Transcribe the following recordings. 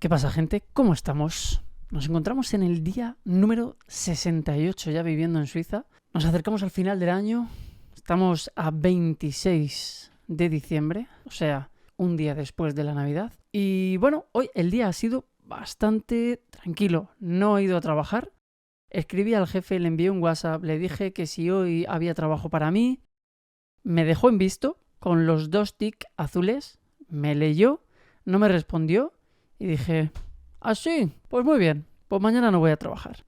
¿Qué pasa, gente? ¿Cómo estamos? Nos encontramos en el día número 68 ya viviendo en Suiza. Nos acercamos al final del año. Estamos a 26 de diciembre, o sea, un día después de la Navidad. Y bueno, hoy el día ha sido bastante tranquilo. No he ido a trabajar. Escribí al jefe, le envié un WhatsApp, le dije que si hoy había trabajo para mí. Me dejó en visto con los 2 tics azules. Me leyó, no me respondió. Y dije, sí, pues muy bien, pues mañana no voy a trabajar.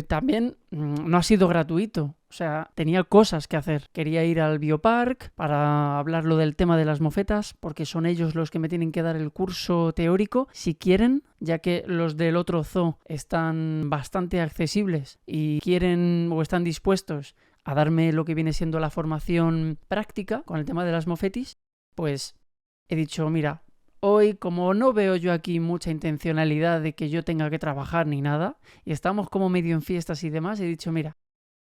También no ha sido gratuito, o sea, tenía cosas que hacer. Quería ir al Biopark para hablarlo del tema de las mofetas, porque son ellos los que me tienen que dar el curso teórico, si quieren, ya que los del otro zoo están bastante accesibles y quieren o están dispuestos a darme lo que viene siendo la formación práctica con el tema de las mofetis, pues he dicho, mira, hoy, como no veo yo aquí mucha intencionalidad de que yo tenga que trabajar ni nada, y estamos como medio en fiestas y demás, he dicho, mira,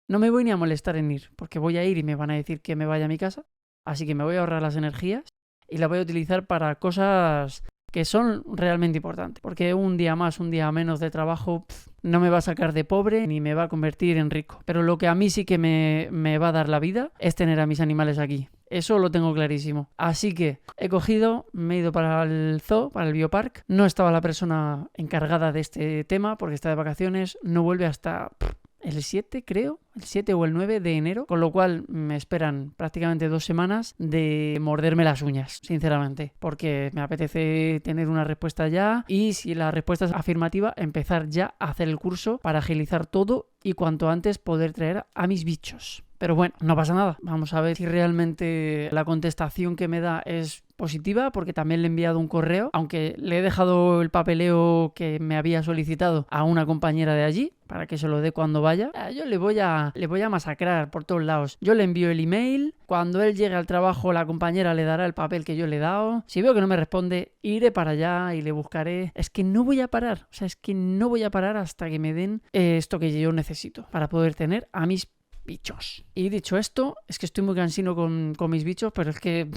no me voy ni a molestar en ir, porque voy a ir y me van a decir que me vaya a mi casa, así que me voy a ahorrar las energías y las voy a utilizar para cosas que son realmente importantes, porque un día más, un día menos de trabajo no me va a sacar de pobre ni me va a convertir en rico. Pero lo que a mí sí que me va a dar la vida es tener a mis animales aquí. Eso lo tengo clarísimo. Así que he cogido, me he ido para el zoo, para el Biopark. No estaba la persona encargada de este tema porque está de vacaciones. No vuelve hasta el 7, creo, el 7 o el 9 de enero, con lo cual me esperan prácticamente 2 semanas de morderme las uñas, sinceramente, porque me apetece tener una respuesta ya y si la respuesta es afirmativa, empezar ya a hacer el curso para agilizar todo y cuanto antes poder traer a mis bichos. Pero bueno, no pasa nada. Vamos a ver si realmente la contestación que me da es positiva, porque también le he enviado un correo, aunque le he dejado el papeleo que me había solicitado a una compañera de allí, para que se lo dé cuando vaya. Yo le voy a masacrar por todos lados. Yo le envío el email, cuando él llegue al trabajo la compañera le dará el papel que yo le he dado. Si veo que no me responde, iré para allá y le buscaré. Es que no voy a parar, no voy a parar hasta que me den esto que yo necesito para poder tener a mis bichos. Y dicho esto, es que estoy muy cansino con mis bichos, pero es que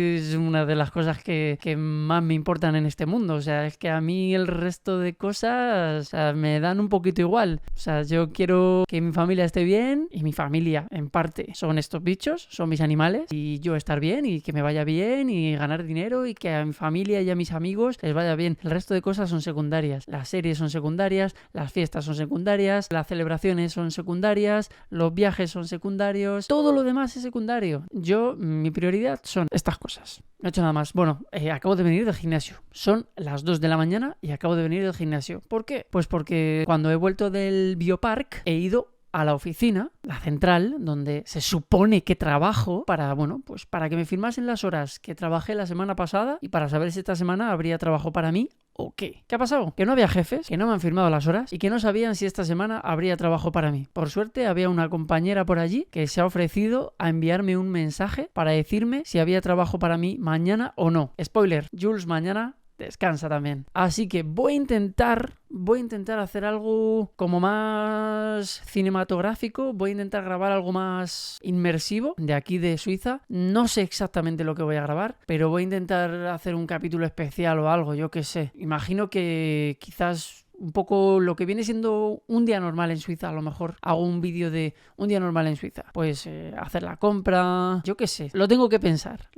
es una de las cosas que más me importan en este mundo. O sea, es que a mí el resto de cosas, me dan un poquito igual. O sea, yo quiero que mi familia esté bien y mi familia, en parte, son estos bichos, son mis animales y yo estar bien y que me vaya bien y ganar dinero y que a mi familia y a mis amigos les vaya bien. El resto de cosas son secundarias. Las series son secundarias, las fiestas son secundarias, las celebraciones son secundarias, los viajes son secundarios, todo lo demás es secundario. Mi prioridad son estas cosas. No he hecho nada más. Bueno, acabo de venir del gimnasio. Son las 2 de la mañana y acabo de venir del gimnasio. ¿Por qué? Pues porque cuando he vuelto del Biopark he ido a la oficina, la central, donde se supone que trabajo para que me firmasen las horas que trabajé la semana pasada y para saber si esta semana habría trabajo para mí o qué. ¿Qué ha pasado? Que no había jefes, que no me han firmado las horas y que no sabían si esta semana habría trabajo para mí. Por suerte había una compañera por allí que se ha ofrecido a enviarme un mensaje para decirme si había trabajo para mí mañana o no. Spoiler, Jules mañana descansa también. Así que voy a intentar hacer algo como más cinematográfico, voy a intentar grabar algo más inmersivo de aquí de Suiza. No sé exactamente lo que voy a grabar, pero voy a intentar hacer un capítulo especial o algo, yo qué sé. Imagino que quizás un poco lo que viene siendo un día normal en Suiza. A lo mejor hago un vídeo de un día normal en Suiza. Pues hacer la compra, yo qué sé. Lo tengo que pensar,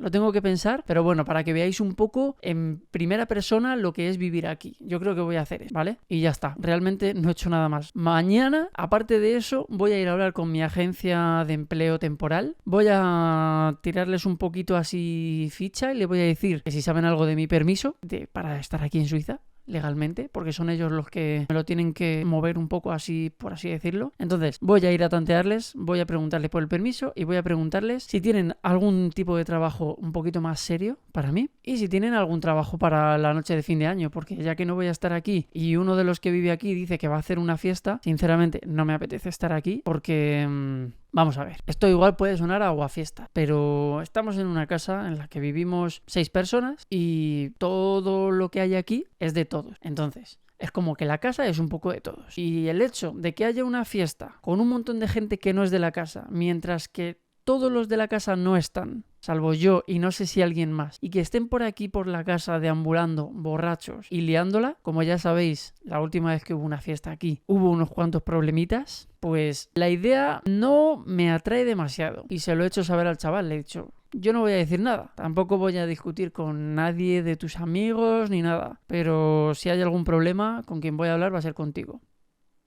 pero bueno, para que veáis un poco en primera persona lo que es vivir aquí. Yo creo que voy a hacer, ¿vale? Y ya está. Realmente no he hecho nada más. Mañana, aparte de eso, voy a ir a hablar con mi agencia de empleo temporal. Voy a tirarles un poquito así ficha y les voy a decir que si saben algo de mi permiso para estar aquí en Suiza legalmente, porque son ellos los que me lo tienen que mover un poco así, por así decirlo. Entonces voy a ir a tantearles, voy a preguntarles por el permiso y voy a preguntarles si tienen algún tipo de trabajo un poquito más serio para mí y si tienen algún trabajo para la noche de fin de año, porque ya que no voy a estar aquí y uno de los que vive aquí dice que va a hacer una fiesta, sinceramente no me apetece estar aquí porque vamos a ver, esto igual puede sonar a aguafiesta, pero estamos en una casa en la que vivimos 6 personas y todo lo que hay aquí es de todos. Entonces, es como que la casa es un poco de todos. Y el hecho de que haya una fiesta con un montón de gente que no es de la casa, mientras que todos los de la casa no están, salvo yo y no sé si alguien más, y que estén por aquí por la casa deambulando, borrachos y liándola, como ya sabéis, la última vez que hubo una fiesta aquí, hubo unos cuantos problemitas, pues la idea no me atrae demasiado. Y se lo he hecho saber al chaval, le he dicho, yo no voy a decir nada, tampoco voy a discutir con nadie de tus amigos ni nada, pero si hay algún problema, con quien voy a hablar va a ser contigo.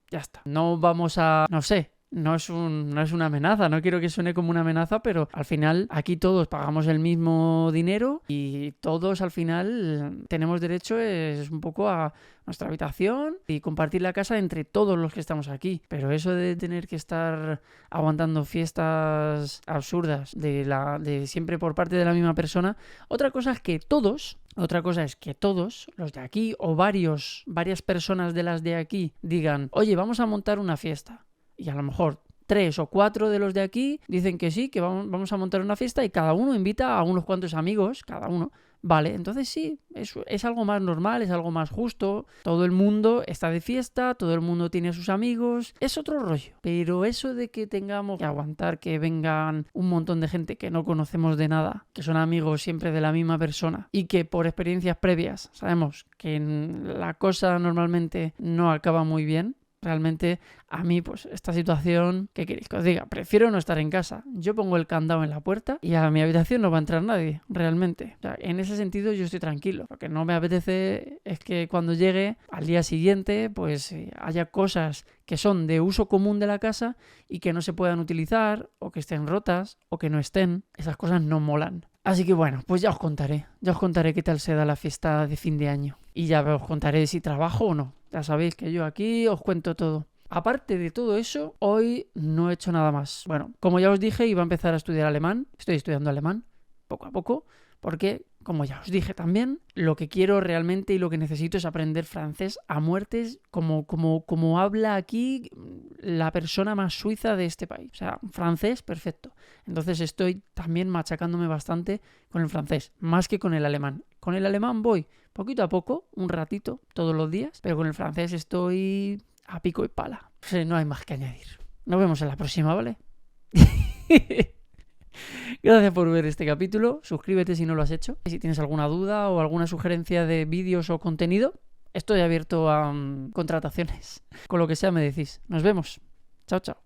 Ya está. No vamos a, no sé, no es una amenaza, no quiero que suene como una amenaza, pero al final aquí todos pagamos el mismo dinero y todos al final tenemos derecho es un poco a nuestra habitación y compartir la casa entre todos los que estamos aquí. Pero eso de tener que estar aguantando fiestas absurdas de siempre por parte de la misma persona, otra cosa es que todos, los de aquí o varias personas de las de aquí digan, oye, vamos a montar una fiesta. Y a lo mejor 3 o 4 de los de aquí dicen que sí, que vamos a montar una fiesta y cada uno invita a unos cuantos amigos, cada uno. Vale, entonces sí, es algo más normal, es algo más justo. Todo el mundo está de fiesta, todo el mundo tiene a sus amigos. Es otro rollo. Pero eso de que tengamos que aguantar que vengan un montón de gente que no conocemos de nada, que son amigos siempre de la misma persona y que por experiencias previas sabemos que la cosa normalmente no acaba muy bien. Realmente a mí, pues esta situación, ¿qué queréis que os diga? Prefiero no estar en casa. Yo pongo el candado en la puerta y a mi habitación no va a entrar nadie, realmente. O sea, en ese sentido yo estoy tranquilo. Lo que no me apetece es que cuando llegue al día siguiente, pues haya cosas que son de uso común de la casa y que no se puedan utilizar, o que estén rotas, o que no estén. Esas cosas no molan. Así que bueno, pues ya os contaré qué tal se da la fiesta de fin de año. Y ya os contaré si trabajo o no. Ya sabéis que yo aquí os cuento todo. Aparte de todo eso, hoy no he hecho nada más. Bueno, como ya os dije, iba a empezar a estudiar alemán. Estoy estudiando alemán, poco a poco, porque, como ya os dije también, lo que quiero realmente y lo que necesito es aprender francés a muertes, como habla aquí la persona más suiza de este país. O sea, francés, perfecto. Entonces estoy también machacándome bastante con el francés, más que con el alemán. Con el alemán voy poquito a poco, un ratito, todos los días, pero con el francés estoy a pico y pala. No hay más que añadir. Nos vemos en la próxima, ¿vale? Gracias por ver este capítulo. Suscríbete si no lo has hecho. Y si tienes alguna duda o alguna sugerencia de vídeos o contenido, estoy abierto a contrataciones. Con lo que sea me decís. Nos vemos. Chao, chao.